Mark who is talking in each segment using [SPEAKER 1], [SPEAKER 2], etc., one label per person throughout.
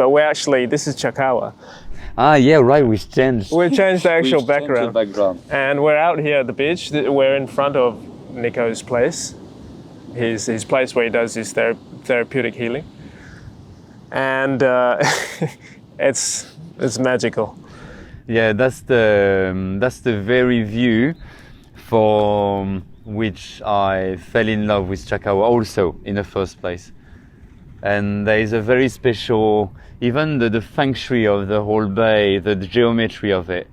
[SPEAKER 1] but we're actually, this is Chakawa.
[SPEAKER 2] Ah, yeah, right. We changed.
[SPEAKER 1] We changed the actual
[SPEAKER 2] We've changed the
[SPEAKER 1] background.
[SPEAKER 2] background.
[SPEAKER 1] And we're out here at the beach. We're in front of Nico's place, his place where he does his therapeutic healing. And it's magical.
[SPEAKER 2] Yeah, that's the very view for which I fell in love with Chakawa also in the first place. And there is a very special, even the feng shui of the whole bay, the geometry of it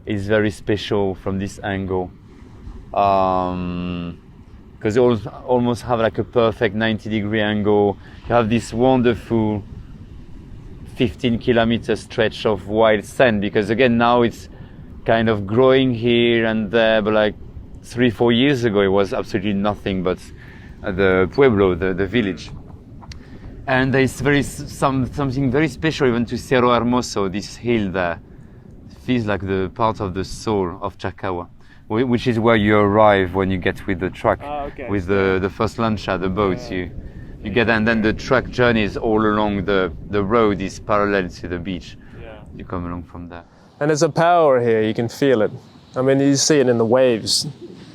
[SPEAKER 2] is very special from this angle. Because you almost have like a perfect 90-degree angle. You have this wonderful 15-kilometer stretch of wild sand, because again now it's kind of growing here and there, but like 3-4 years ago it was absolutely nothing but the pueblo, the village. And there is something very special even to Cerro Hermoso, this hill there. It feels like the part of the soul of Chakawa, which is where you arrive when you get with the truck, with the first lancha, the boat. You get, and then the truck journeys all along the road is parallel to the beach. Yeah. You come along from there.
[SPEAKER 1] And there's a power here, you can feel it. I mean, you see it in the waves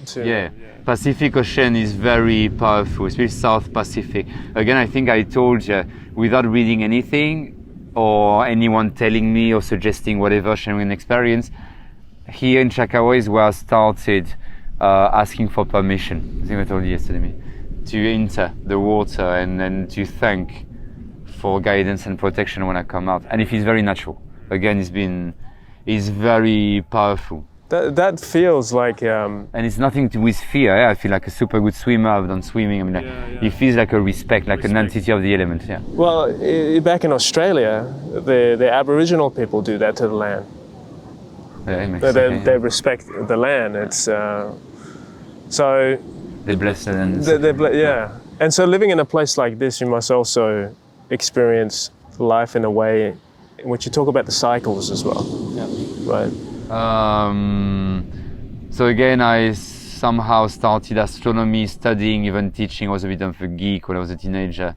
[SPEAKER 1] too.
[SPEAKER 2] Yeah. Pacific Ocean is very powerful, especially South Pacific. Again, I think I told you, without reading anything or anyone telling me or suggesting whatever, sharing an experience, here in Chakawa is where I started asking for permission. I think I told you yesterday, to enter the water and then to thank for guidance and protection when I come out. And it feels very natural. Again, it's very powerful.
[SPEAKER 1] That feels like...
[SPEAKER 2] And it's nothing to with fear. I feel like a super good swimmer. I've done swimming. I mean, it feels like a respect, like an entity of the element. Yeah.
[SPEAKER 1] Well, back in Australia, the Aboriginal people do that to the land.
[SPEAKER 2] Yeah, it makes
[SPEAKER 1] sense. They respect the land. It's so...
[SPEAKER 2] They bless it. And
[SPEAKER 1] yeah. And so living in a place like this, you must also experience life in a way in which you talk about the cycles as well. Yeah. Right.
[SPEAKER 2] So again, I somehow started astronomy, studying, even teaching. I was a bit of a geek when I was a teenager,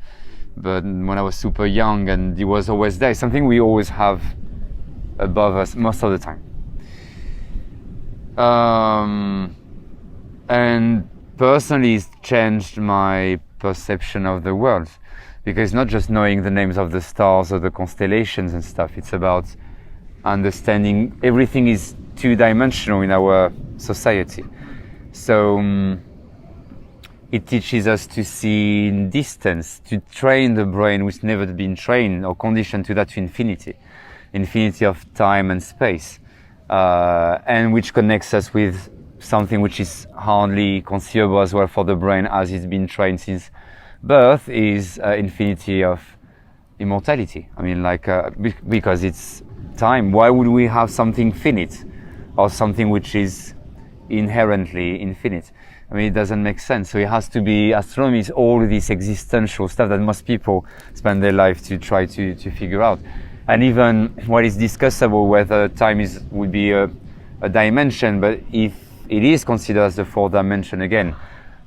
[SPEAKER 2] but when I was super young, and it was always there. It's something we always have above us most of the time. And personally, it's changed my perception of the world, because it's not just knowing the names of the stars or the constellations and stuff. It's about understanding everything is two-dimensional in our society. So it teaches us to see in distance, to train the brain, which never been trained or conditioned to that, to infinity of time and space, and which connects us with something which is hardly conceivable as well for the brain, as it's been trained since birth, is infinity of immortality. I mean, like, because it's time. Why would we have something finite or something which is inherently infinite? I mean, it doesn't make sense. So it has to be, astronomy is all this existential stuff that most people spend their life to try to figure out. And even what is discussable, whether time would be a dimension, but if it is considered as the fourth dimension, again,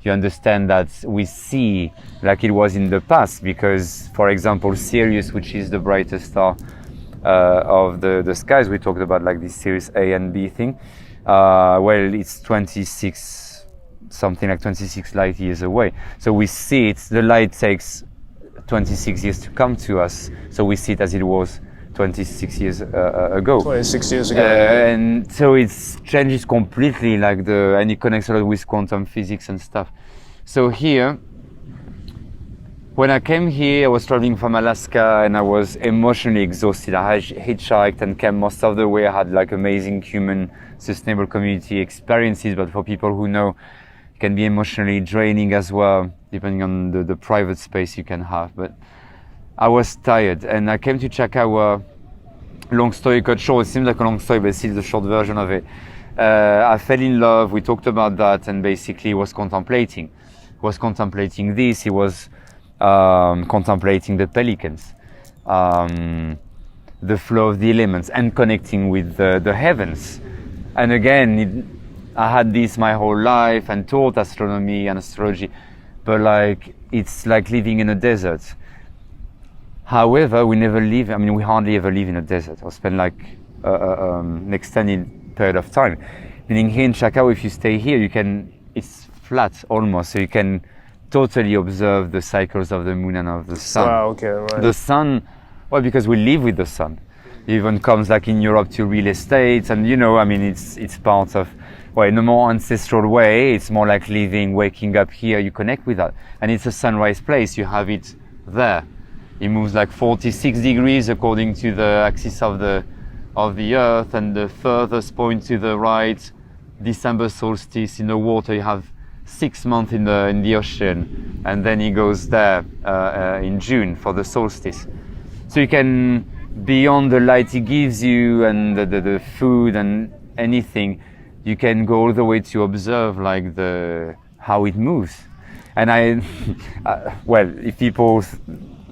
[SPEAKER 2] you understand that we see like it was in the past, because, for example, Sirius, which is the brightest star of the skies, we talked about, like this Sirius A and B thing, well, it's 26 light years away. So we see it, the light takes 26 years to come to us, so we see it as it was 26 years ago.
[SPEAKER 1] 26 years ago.
[SPEAKER 2] And so it changes completely, and it connects a lot with quantum physics and stuff. So here, when I came here, I was traveling from Alaska and I was emotionally exhausted. I hitchhiked and came most of the way. I had like amazing human, sustainable community experiences, but for people who know, it can be emotionally draining as well, depending on the private space you can have. But I was tired and I came to Chakawa. Long story cut short, it seems like a long story, but it's the short version of it. I fell in love, we talked about that, and basically was contemplating this. He was contemplating the pelicans, the flow of the elements, and connecting with the heavens. And again, I had this my whole life and taught astronomy and astrology, but like it's like living in a desert. However, we never live, I mean, we hardly ever live in a desert or spend like an extended period of time. Meaning here in Chacao, if you stay here, it's flat almost, so you can totally observe the cycles of the moon and of the sun.
[SPEAKER 1] Wow, okay, right.
[SPEAKER 2] The sun, well, because we live with the sun. It even comes like in Europe to real estate, and I mean, it's part of, well, in a more ancestral way, it's more like living, waking up here, you connect with that. And it's a sunrise place, you have it there. It moves like 46 degrees according to the axis of the earth, and the furthest point to the right, December solstice in the water, you have 6 months in the ocean, and then it goes there in June for the solstice. So you can, beyond the light it gives you and the food and anything, you can go all the way to observe like how it moves. And well, if people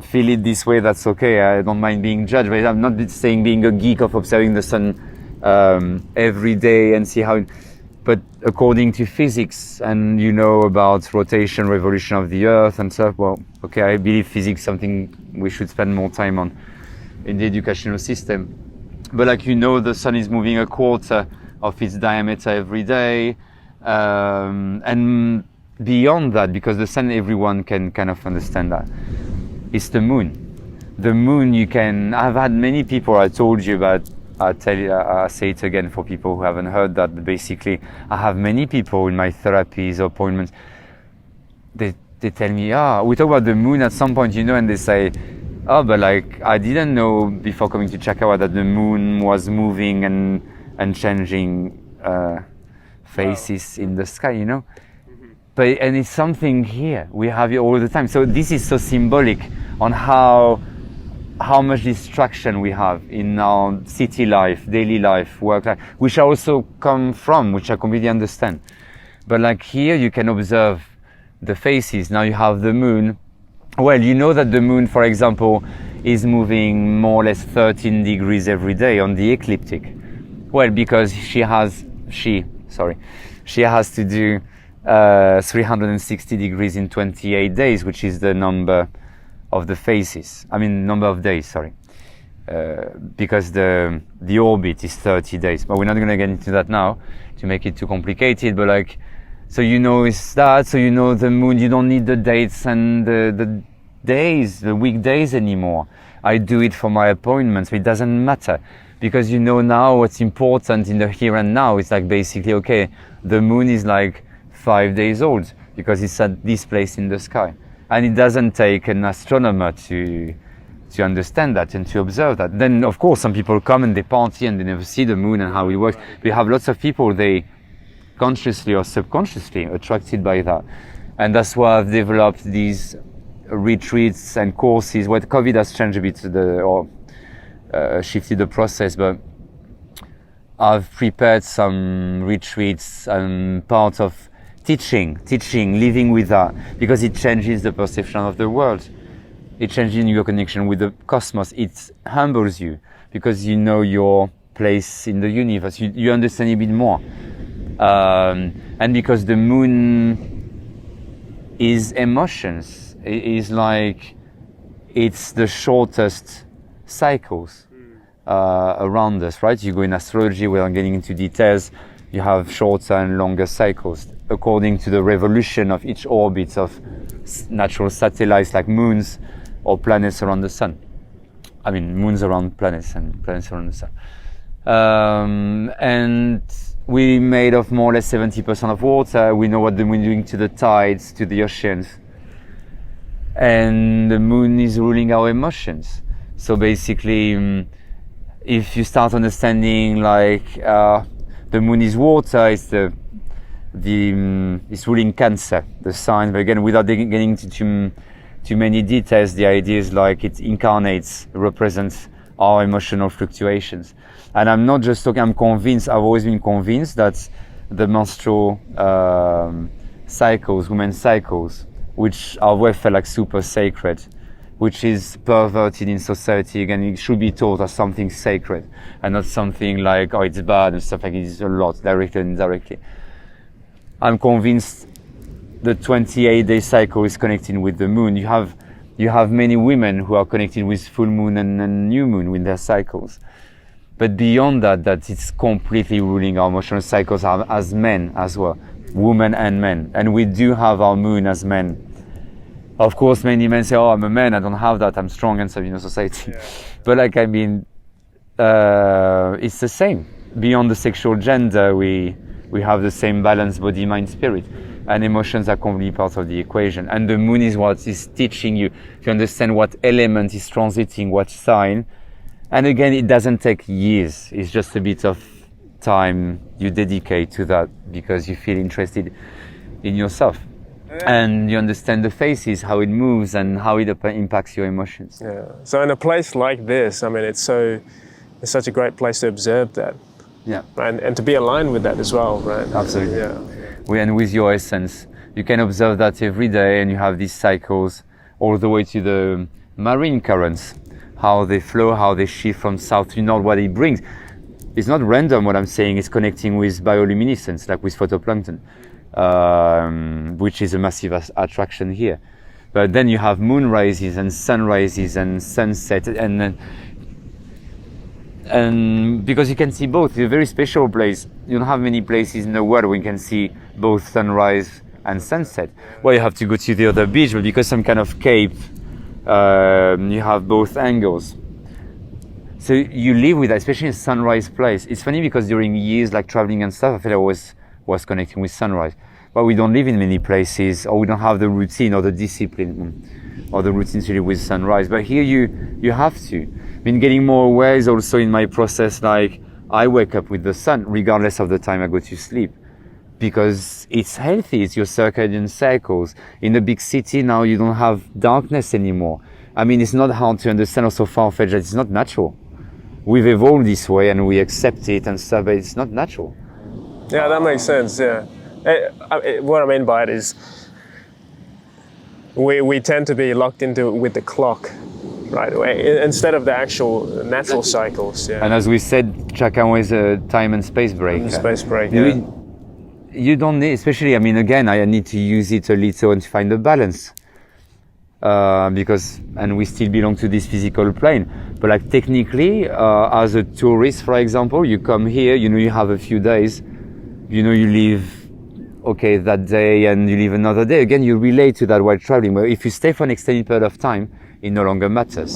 [SPEAKER 2] feel it this way, that's okay. I don't mind being judged, but I'm not saying being a geek of observing the sun every day and see how. But according to physics, and about rotation, revolution of the Earth and stuff, well, okay, I believe physics is something we should spend more time on in the educational system. But like the sun is moving a quarter of its diameter every day, and beyond that, because the sun, everyone can kind of understand that, it's the moon. The moon, I've had many people, I told you about, I'll say it again for people who haven't heard that, but basically I have many people in my therapies, appointments, they tell me, we talk about the moon at some point, and they say, but like, I didn't know before coming to Chacao that the moon was moving and changing faces in the sky, But, and it's something here, we have it all the time. So this is so symbolic on how much distraction we have in our city life, daily life, work life, which I also come from, which I completely understand. But like here, you can observe the faces. Now you have the moon. Well, that the moon, for example, is moving more or less 13 degrees every day on the ecliptic. Well, because she has to do 360 degrees in 28 days, which is the number of the phases. Number of days, sorry. Because the orbit is 30 days. But we're not going to get into that now to make it too complicated. But like, so it's that. So the moon. You don't need the dates and the days, the weekdays anymore. I do it for my appointments. But it doesn't matter because now what's important in the here and now is like basically okay. The moon is like 5 days old because it's at this place in the sky. And it doesn't take an astronomer to understand that and to observe that. Then, of course, some people come and they party and they never see the moon and how it works. We have lots of people, they consciously or subconsciously attracted by that. And that's why I've developed these retreats and courses. Well, COVID has changed a bit shifted the process, but I've prepared some retreats and part of teaching, living with that, because it changes the perception of the world. It changes your connection with the cosmos. It humbles you because your place in the universe. You understand a bit more. And because the moon is emotions, it's the shortest cycles around us, right? You go in astrology, without getting into details, you have shorter and longer cycles according to the revolution of each orbit of natural satellites like moons or planets around the sun. Moons around planets and planets around the sun. And we made of more or less 70% of water. We know what the moon is doing to the tides, to the oceans. And the moon is ruling our emotions. So basically, if you start understanding the moon is water, it's it's ruling Cancer, the sign. But again, without getting into too many details, the idea is it incarnates, represents our emotional fluctuations. And I'm not just talking, I'm convinced, I've always been convinced that the menstrual cycles, women's cycles, which are well felt like super sacred, which is perverted in society. Again, it should be taught as something sacred and not something like, it's bad and stuff like it is a lot, directly and indirectly. I'm convinced the 28-day cycle is connecting with the moon. You have You have many women who are connected with full moon and new moon with their cycles. But beyond that it's completely ruling our emotional cycles as men as well, women and men. And we do have our moon as men. Of course, many men say, "Oh, I'm a man, I don't have that, I'm strong," and so, society. Yeah. But like, I mean, it's the same. Beyond the sexual gender, we have the same balance, body, mind, spirit. And emotions are completely part of the equation. And the moon is what is teaching you to understand what element is transiting what sign. And again, it doesn't take years. It's just a bit of time you dedicate to that because you feel interested in yourself. And you understand the faces, how it moves and how it impacts your emotions.
[SPEAKER 1] Yeah. So in a place like this, I mean, it's such a great place to observe that.
[SPEAKER 2] Yeah.
[SPEAKER 1] And to be aligned with that as well, right?
[SPEAKER 2] Absolutely.
[SPEAKER 1] Yeah.
[SPEAKER 2] And with your essence, you can observe that every day, and you have these cycles all the way to the marine currents, how they flow, how they shift from south to north, what it brings. It's not random what I'm saying, it's connecting with bioluminescence, like with photoplankton, which is a massive attraction here. But then you have moon rises and sunrises and sunset, and because you can see both, it's a very special place. You don't have many places in the world where you can see both sunrise and sunset. Well, you have to go to the other beach, but because some kind of cape, you have both angles. So you live with that, especially in a sunrise place. It's funny because during years like traveling and stuff, I feel I was connecting with sunrise. But we don't live in many places, or we don't have the routine or the discipline or the routine to live with sunrise. But here you have to. I mean, getting more aware is also in my process, like I wake up with the sun regardless of the time I go to sleep, because it's healthy, it's your circadian cycles. In a big city now you don't have darkness anymore. I mean, it's not hard to understand, also far-fetched, that it's not natural. We've evolved this way and we accept it and stuff, but it's not natural.
[SPEAKER 1] Yeah, that makes sense, yeah. What I mean by it is we tend to be locked into with the clock right away instead of the actual natural cycles. Yeah.
[SPEAKER 2] And as we said, Chacun is a time and space break.
[SPEAKER 1] Space break, yeah.
[SPEAKER 2] You don't need, especially, I mean, again, I need to use it a little and find the balance. Because we still belong to this physical plane. But like technically, as a tourist, for example, you come here, you have a few days, you leave, okay, that day and you leave another day. Again, you relate to that while traveling. But if you stay for an extended period of time, it no longer matters.